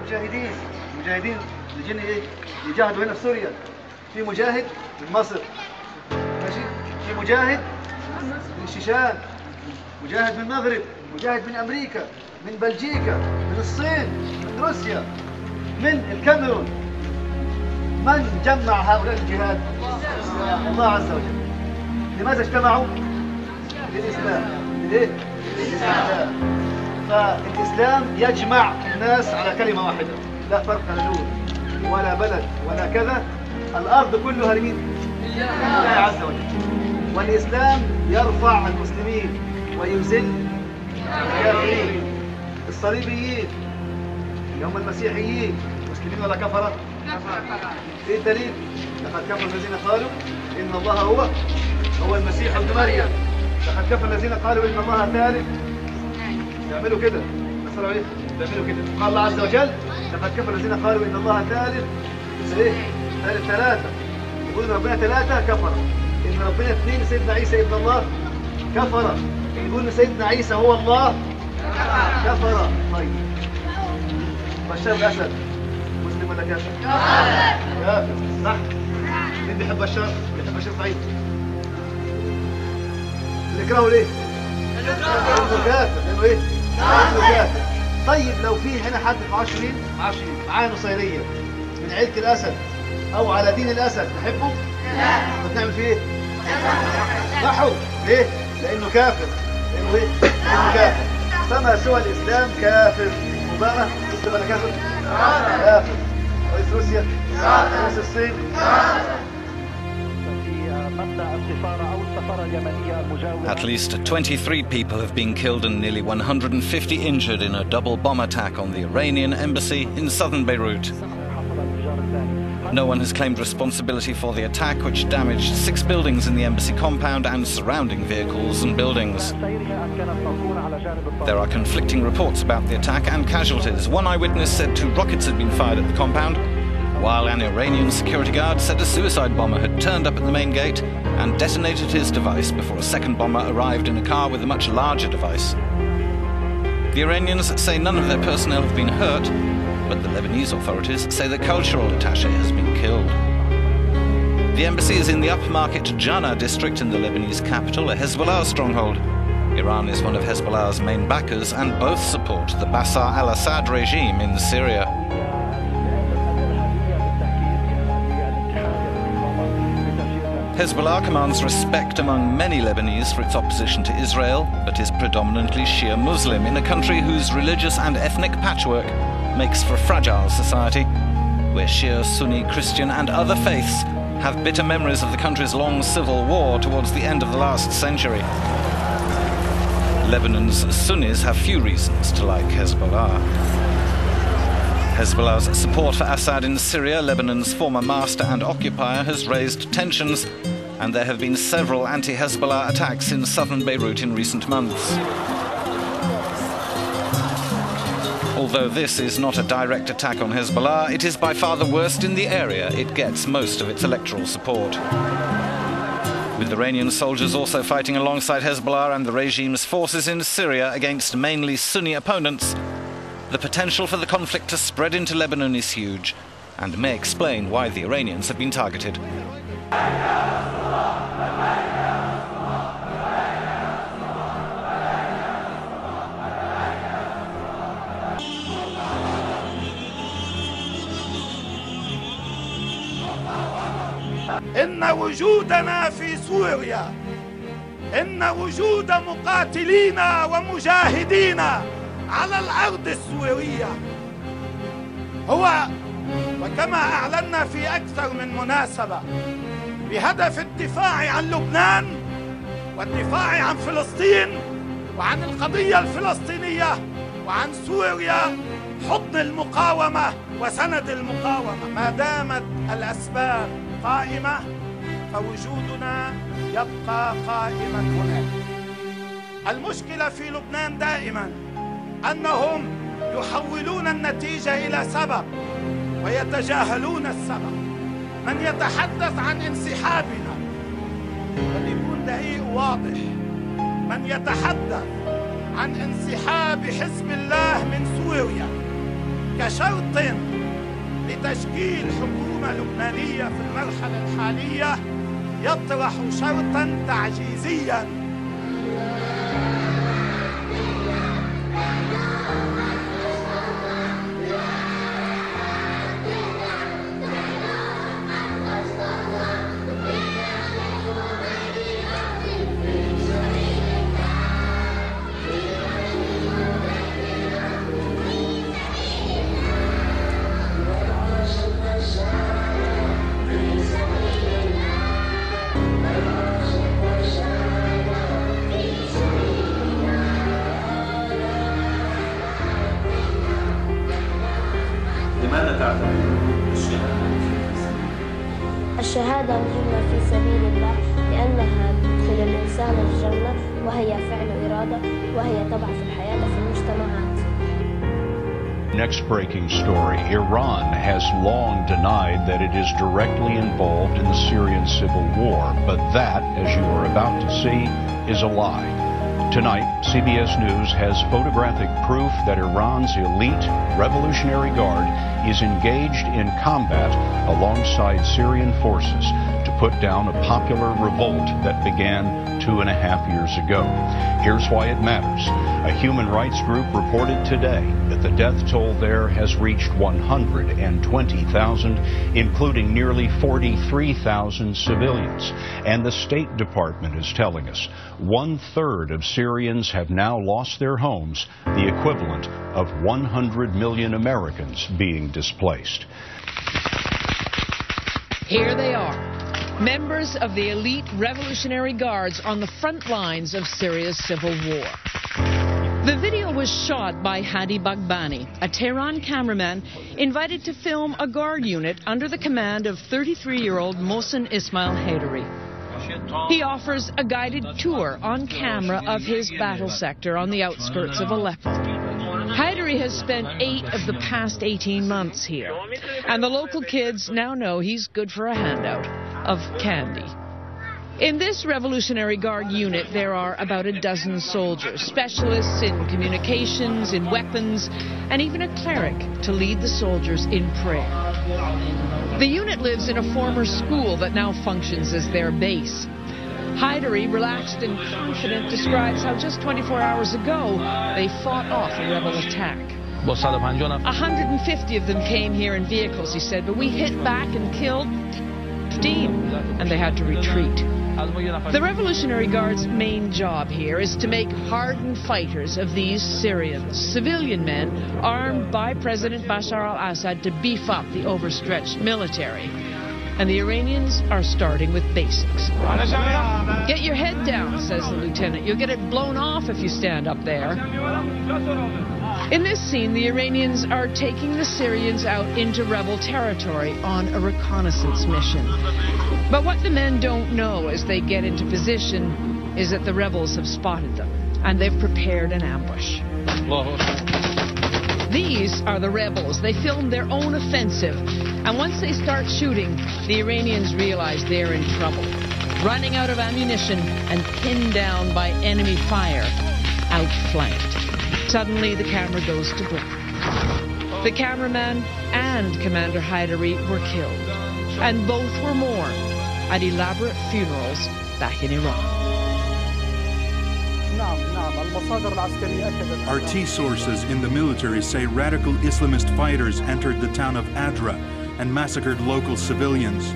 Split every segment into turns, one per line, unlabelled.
مجاهدين يجين ايه؟ يجاهدوا هنا في سوريا. في مجاهد من مصر، ماشي؟ في مجاهد من الشيشان، مجاهد من المغرب، مجاهد من امريكا، من بلجيكا، من الصين، من روسيا، من الكاميرون. من جمع هؤلاء الجهاد؟ الله عز وجل. لماذا اجتمعوا؟ للإسلام. ليه؟ للإسلام. فالإسلام يجمع الناس على كلمة واحدة، لا فرق لون ولا بلد ولا كذا. الأرض كلها لمين؟ لله عز وجل. والإسلام يرفع المسلمين ويذل الكافرين. الصليبيين اللي هم المسيحيين مسلمين ولا كفرة؟ ايه الدليل؟ لقد كفر الذين قالوا ان الله هو المسيح ابن مريم. لقد كفر الذين قالوا ان الله ثالث. يعملوا كده، نصروا عليه بيعملوا كده. قال الله عز وجل لقد كفر الذين قالوا ان الله ثالث ثلاثة. يقولون ربنا ثلاثة كفر. ان ربنا اثنين سيدنا عيسى ابن الله كفر. يقولون سيدنا عيسى هو الله كفر. طيب بشار الاسد مسلم ولا كافر؟ كافر صح؟ مين بيحب بشار؟ بيحب بشار سعيد. بنكرهه ليه؟ لأنه كافر. لأنه ايه؟ لأنه كافر. طيب لو في هنا حد في 20 معاه نصيرية من عيلة الأسد أو على دين الأسد نحبه؟ لا. بنعمل فيه ايه؟ نحو. ليه؟ لأنه كافر. لأنه ايه؟ لأنه كافر. فما سوى الإسلام كافر. أوباما مسلم ولا كافر؟ كافر. رئيس روسيا؟ رئيس الصين؟
At least 23 people have been killed and nearly 150 injured in a double bomb attack on the Iranian embassy in southern Beirut. No one has claimed responsibility for the attack, which damaged 6 buildings in the embassy compound and surrounding vehicles and buildings. There are conflicting reports about the attack and casualties. One eyewitness said 2 rockets had been fired at the compound, while an Iranian security guard said a suicide bomber had turned up at the main gate and detonated his device before a second bomber arrived in a car with a much larger device. The Iranians say none of their personnel have been hurt, but the Lebanese authorities say the cultural attaché has been killed. The embassy is in the upmarket Jana district in the Lebanese capital, a Hezbollah stronghold. Iran is one of Hezbollah's main backers and both support the Bashar al-Assad regime in Syria. Hezbollah commands respect among many Lebanese for its opposition to Israel, but is predominantly Shia Muslim in a country whose religious and ethnic patchwork makes for a fragile society, where Shia, Sunni, Christian and other faiths have bitter memories of the country's long civil war towards the end of the last century. Lebanon's Sunnis have few reasons to like Hezbollah. Hezbollah's support for Assad in Syria, Lebanon's former master and occupier, has raised tensions, and there have been several anti-Hezbollah attacks in southern Beirut in recent months. Although this is not a direct attack on Hezbollah, it is by far the worst in the area. It gets most of its electoral support. With Iranian soldiers also fighting alongside Hezbollah and the regime's forces in Syria against mainly Sunni opponents, the potential for the conflict to spread into Lebanon is huge, and may explain why the Iranians have been targeted.
إن وجودنا في سوريا، إن وجود مقاتلين ومجاهدين على الأرض السورية هو، وكما أعلنا في أكثر من مناسبة، بهدف الدفاع عن لبنان والدفاع عن فلسطين وعن القضية الفلسطينية وعن سوريا، حضن المقاومة وسند المقاومة. ما دامت الأسباب قائمة فوجودنا يبقى قائما هناك. المشكلة في لبنان دائما أنهم يحولون النتيجة إلى سبب ويتجاهلون السبب. من يتحدث عن انسحابنا فليكون دقيق واضح، من يتحدث عن انسحاب حزب الله من سوريا كشرط لتشكيل حكومة لبنانية في المرحلة الحالية يطرح شرطاً تعجيزياً.
الشهادة مهمة في سبيل الله لأنها تدخل الإنسان الجنة، وهي فعل إرادة، وهي طبع في الحياة في المجتمعات.
Next breaking story. Iran has long denied that it is directly involved in the Syrian civil war, but that, as you are about to see, is a lie. Tonight, CBS News has photographic proof that Iran's elite Revolutionary Guard is engaged in combat alongside Syrian forces to put down a popular revolt that began 2.5 years ago. Here's why it matters. A human rights group reported today that the death toll there has reached 120,000, including nearly 43,000 civilians. And the State Department is telling us 1/3 of Syrians have now lost their homes, the equivalent of 100 million Americans being displaced.
Here they are, members of the elite Revolutionary Guards on the front lines of Syria's civil war. The video was shot by Hadi Bagbani, a Tehran cameraman invited to film a guard unit under the command of 33-year-old Mohsen Ismail Haidari. He offers a guided tour on camera of his battle sector on the outskirts of Aleppo. Haidari has spent 8 of the past 18 months here, and the local kids now know he's good for a handout of candy. In this Revolutionary Guard unit, there are about a dozen soldiers, specialists in communications, in weapons, and even a cleric to lead the soldiers in prayer. The unit lives in a former school that now functions as their base. Haidari, relaxed and confident, describes how just 24 hours ago they fought off a rebel attack. 150 of them came here in vehicles, he said, but we hit back and killed 15, and they had to retreat. The Revolutionary Guard's main job here is to make hardened fighters of these Syrians, civilian men armed by President Bashar al-Assad to beef up the overstretched military. And the Iranians are starting with basics. Get your head down, says the lieutenant. You'll get it blown off if you stand up there. In this scene, the Iranians are taking the Syrians out into rebel territory on a reconnaissance mission. But what the men don't know as they get into position is that the rebels have spotted them, and they've prepared an ambush. These are the rebels. They filmed their own offensive, and once they start shooting, the Iranians realize they're in trouble, running out of ammunition and pinned down by enemy fire, outflanked. Suddenly, the camera goes to black. The cameraman and Commander Haidari were killed, and both were mourned at elaborate funerals back in Iran.
RT sources in the military say radical Islamist fighters entered the town of Adra and massacred local civilians.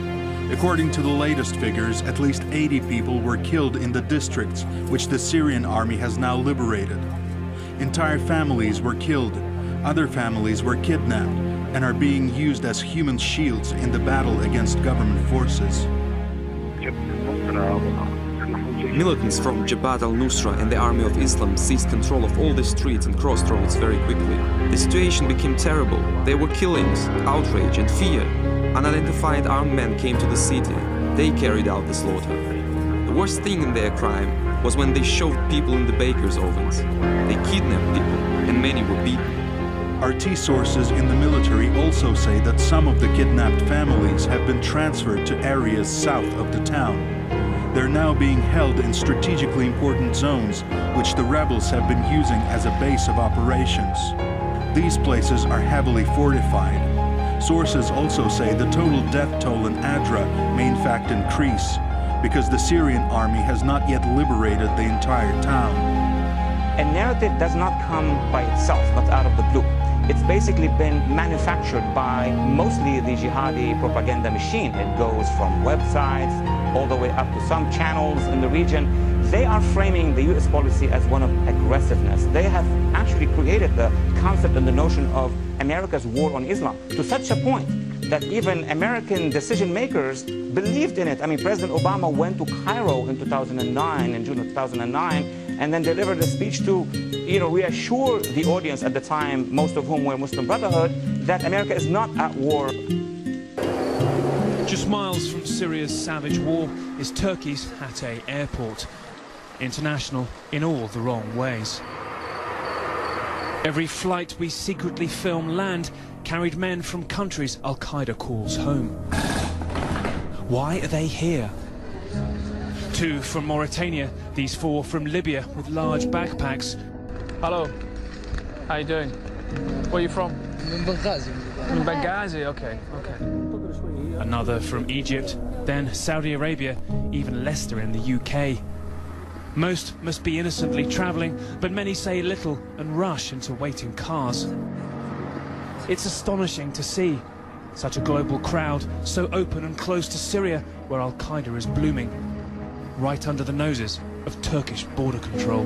According to the latest figures, at least 80 people were killed in the districts which the Syrian army has now liberated. Entire families were killed, other families were kidnapped, and are being used as human shields in the battle against government forces.
Militants from Jabhat al-Nusra and the Army of Islam seized control of all the streets and crossroads very quickly. The situation became terrible. There were killings, outrage and fear. Unidentified armed men came to the city. They carried out the slaughter. The worst thing in their crime was when they shoved people in the bakers' ovens. They kidnapped people, and many were beaten.
RT sources in the military also say that some of the kidnapped families have been transferred to areas south of the town. They're now being held in strategically important zones, which the rebels have been using as a base of operations. These places are heavily fortified. Sources also say the total death toll in Adra may in fact increase, because the Syrian army has not yet liberated the entire town.
A narrative does not come by itself, not out of the blue. It's basically been manufactured by mostly the jihadi propaganda machine. It goes from websites all the way up to some channels in the region. They are framing the US policy as one of aggressiveness. They have actually created the concept and the notion of America's war on Islam to such a point that even American decision makers believed in it. I mean, President Obama went to Cairo in 2009, in June of 2009, and then delivered a speech to, reassure the audience at the time, most of whom were Muslim Brotherhood, that America is not at war.
Just miles from Syria's savage war is Turkey's Hatay airport. International in all the wrong ways. Every flight we secretly film land carried men from countries Al-Qaeda calls home. Why are they here? 2 from Mauritania, these 4 from Libya with large backpacks.
Hello, how you doing? Where are you from? Benghazi. Benghazi, okay.
Another from Egypt, then Saudi Arabia, even Leicester in the UK. Most must be innocently travelling, but many say little and rush into waiting cars. It's astonishing to see such a global crowd, so open and close to Syria, where Al-Qaeda is blooming, right under the noses of Turkish border control.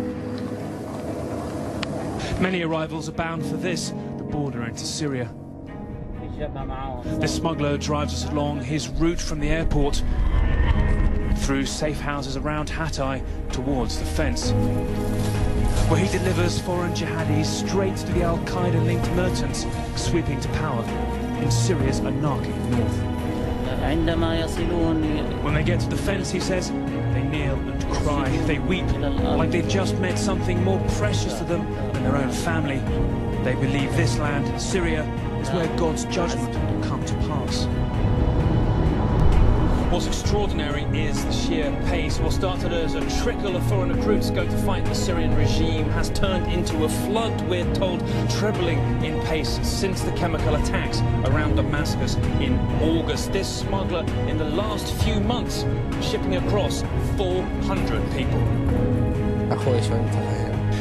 Many arrivals are bound for this, the border into Syria. The smuggler drives us along his route from the airport, through safe houses around Hatay towards the fence, where he delivers foreign jihadis straight to the Al-Qaeda-linked militants sweeping to power in Syria's anarchic north. When they get to the fence, he says, they kneel and cry, they weep, like they've just met something more precious to them than their own family. They believe this land, Syria, is where God's judgment will come to pass.
What's extraordinary is the sheer pace. What started as a trickle of foreign recruits going to fight the Syrian regime has turned into a flood, we're told, trebling in pace since the chemical attacks around Damascus in August. This smuggler, in the last few months, shipping across 400 people.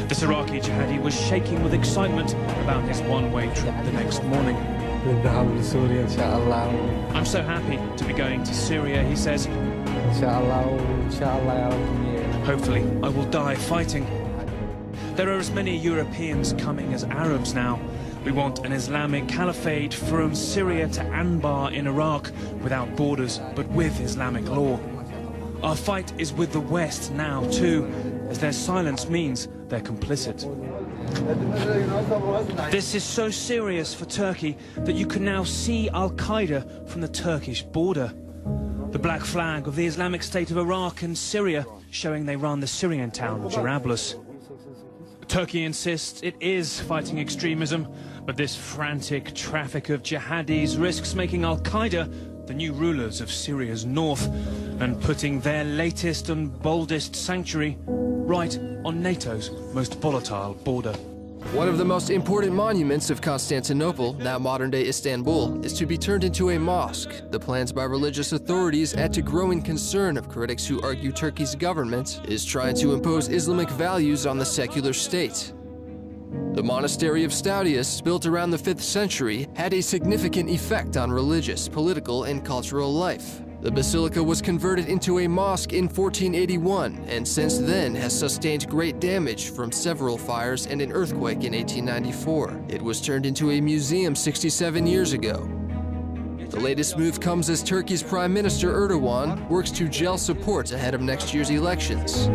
This Iraqi jihadi was shaking with excitement about his one-way trip the next morning. I'm so happy to be going to Syria, he says. Hopefully, I will die fighting. There are as many Europeans coming as Arabs now. We want an Islamic caliphate from Syria to Anbar in Iraq, without borders, but with Islamic law. Our fight is with the West now, too, as their silence means they're complicit. This is so serious for Turkey that you can now see Al-Qaeda from the Turkish border. The black flag of the Islamic State of Iraq and Syria showing they run the Syrian town of Jarablus. Turkey insists it is fighting extremism, but this frantic traffic of jihadis risks making Al-Qaeda the new rulers of Syria's north and putting their latest and boldest sanctuary right on NATO's most volatile border.
One of the most important monuments of Constantinople, now modern-day Istanbul, is to be turned into a mosque. The plans by religious authorities add to growing concern of critics who argue Turkey's government is trying to impose Islamic values on the secular state. The monastery of Staudius, built around the 5th century, had a significant effect on religious, political, and cultural life. The basilica was converted into a mosque in 1481, and since then has sustained great damage from several fires and an earthquake in 1894. It was turned into a museum 67 years ago. The latest move comes as Turkey's Prime Minister Erdogan works to gel support ahead of next year's elections.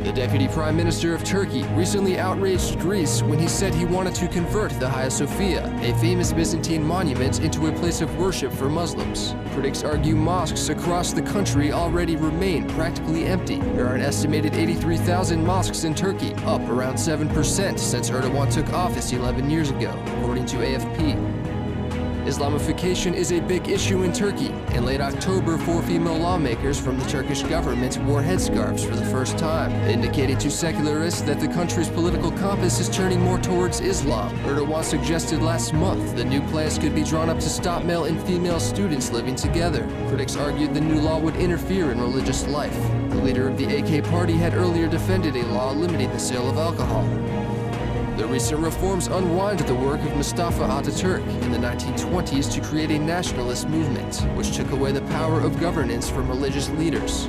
The Deputy Prime Minister of Turkey recently outraged Greece when he said he wanted to convert the Hagia Sophia, a famous Byzantine monument, into a place of worship for Muslims. Critics argue mosques across the country already remain practically empty. There are an estimated 83,000 mosques in Turkey, up around 7% since Erdogan took office 11 years ago, according to AFP. Islamification is a big issue in Turkey. In late October, 4 female lawmakers from the Turkish government wore headscarves for the first time, indicating to secularists that the country's political compass is turning more towards Islam. Erdogan suggested last month the new plans could be drawn up to stop male and female students living together. Critics argued the new law would interfere in religious life. The leader of the AK party had earlier defended a law limiting the sale of alcohol. The recent reforms unwind the work of Mustafa Ataturk in the 1920s to create a nationalist movement, which took away the power of governance from religious leaders.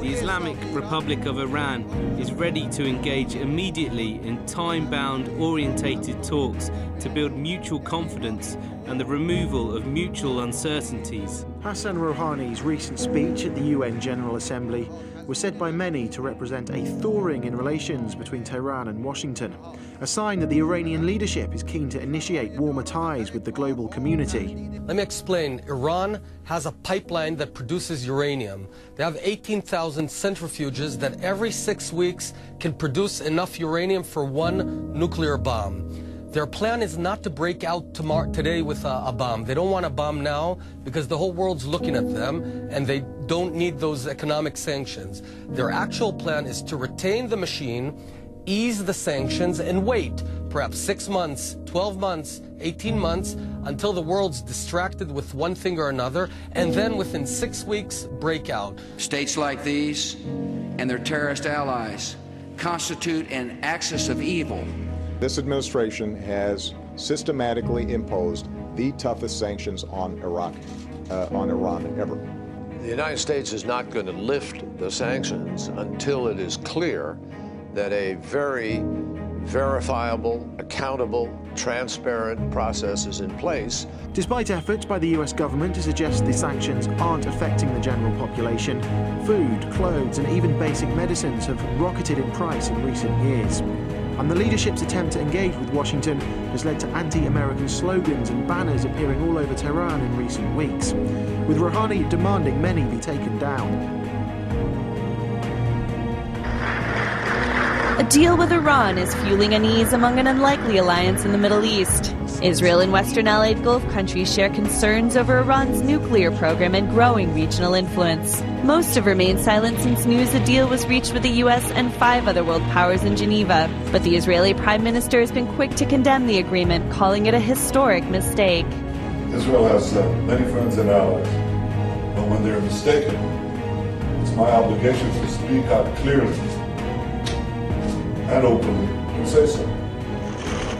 The Islamic Republic of Iran is ready to engage immediately in time-bound, orientated talks to build mutual confidence and the removal of mutual uncertainties.
Hassan Rouhani's recent speech at the UN General Assembly was said by many to represent a thawing in relations between Tehran and Washington, a sign that the Iranian leadership is keen to initiate warmer ties with the global community.
Let me explain. Iran has a pipeline that produces uranium. They have 18,000 centrifuges that every 6 weeks can produce enough uranium for one nuclear bomb. Their plan is not to break out today with a bomb. They don't want a bomb now because the whole world's looking at them and they don't need those economic sanctions. Their actual plan is to retain the machine, ease the sanctions, and wait perhaps 6 months, 12 months, 18 months until the world's distracted with one thing or another, and then within 6 weeks break out.
States like these and their terrorist allies constitute an axis of evil.
This administration has systematically imposed the toughest sanctions on Iran ever.
The United States is not going to lift the sanctions until it is clear that a very verifiable, accountable, transparent process is in place.
Despite efforts by the US government to suggest the sanctions aren't affecting the general population, food, clothes, and even basic medicines have rocketed in price in recent years. And the leadership's attempt to engage with Washington has led to anti-American slogans and banners appearing all over Tehran in recent weeks, with Rouhani demanding many be taken down.
A deal with Iran is fueling unease among an unlikely alliance in the Middle East. Israel and Western allied Gulf countries share concerns over Iran's nuclear program and growing regional influence. Most have remained silent since news a deal was reached with the U.S. and 5 other world powers in Geneva. But the Israeli Prime Minister has been quick to condemn the agreement, calling it a historic mistake.
Israel has many friends and allies, but when they're mistaken, it's my obligation to speak out clearly and openly and say so.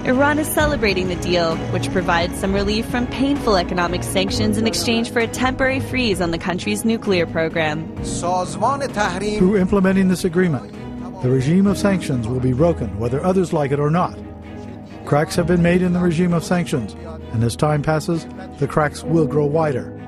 Iran is celebrating the deal, which provides some relief from painful economic sanctions in exchange for a temporary freeze on the country's nuclear program.
Through implementing this agreement, the regime of sanctions will be broken, whether others like it or not. Cracks have been made in the regime of sanctions, and as time passes, the cracks will grow wider.